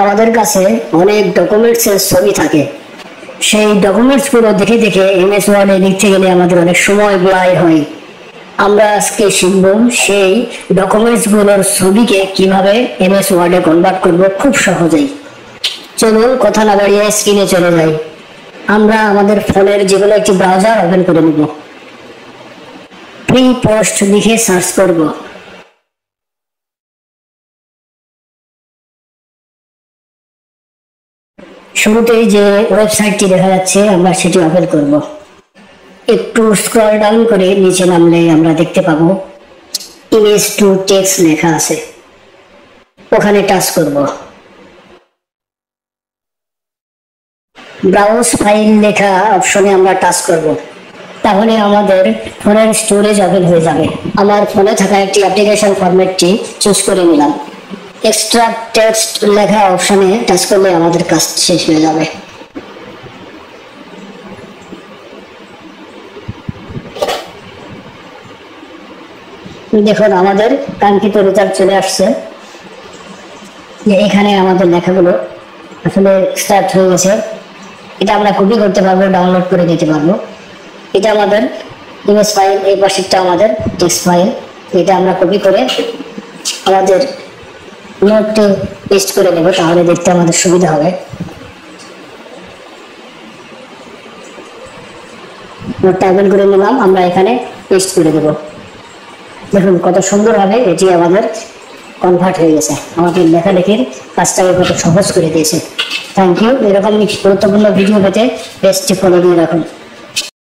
আমাদের কাছে অনেক ডকুমেন্টসের ছবি থাকে, সেই ডকুমেন্টস গুলো দেখে দেখে এমএস ওয়ার্ডে লিখতে গেলে আমাদের অনেক সময় ব্যয় হয়। আমরা আজকে শিখব সেই ডকুমেন্টস গুলোর ছবিকে কিভাবে এমএস ওয়ার্ডে কনভার্ট করব খুব সহজেই। চলুন কথা না বাড়িয়ে স্ক্রিনে চলে যাই। আমরা আমাদের ফোনের যেগুলো একটি ব্রাউজার ওপেন করে নেব, প্রি পোস্ট লিখে সার্চ করব। শুরুতেই যে ওয়েবসাইটটি দেখা যাচ্ছে আমরা সেটি ওপেন করব। একটু স্ক্রল ডাউন করে নিচে নামলে আমরা দেখতে পাবো ইমেজ টু টেক্সট লেখা আছে, ওখানে টাচ করব। ব্রাউজ ফাইল লেখা অপশনে আমরা টাচ করব, তাহলে আমাদের ফোনের স্টোরেজ ওপেন হয়ে যাবে। আমার ফোনে থাকা একটি অ্যাপ্লিকেশন ফরম্যাটটি চুজ করে নিলাম। এক্সট্রাক্ট টেক্সট লেখা অপশনে টাচ করলে আমাদের কাজ শেষ হয়ে যাবে। দেখুন আমাদের কাঙ্ক্ষিত রেজাল্ট চলে আসছে, যে এখানে আমাদের লেখাগুলো আসলে স্টার্ট হয়ে গেছে। এটা আমরা কপি করতে পারবো, ডাউনলোড করে দিতে পারবো। এটা আমাদের ইমেজ ফাইল, এই পাশেরটা আমাদের টেক্সট ফাইল। এটা আমরা কপি করে আমাদের নোটে পেস্ট করে নেব, তাহলে দেখতে আমাদের সুবিধা হবে। নোটটা ওপেন করে নিলাম, আমরা এখানে পেস্ট করে দেব। দেখুন কত সুন্দরভাবে এটি আমাদের কনভার্ট হয়ে গেছে, আমাদের লেখালেখির কাজটাকে কত সহজ করে দিয়েছে। Thank you. এরকম গুরুত্বপূর্ণ ভিডিও পেতে পেজটি ফলো দিয়ে রাখুন।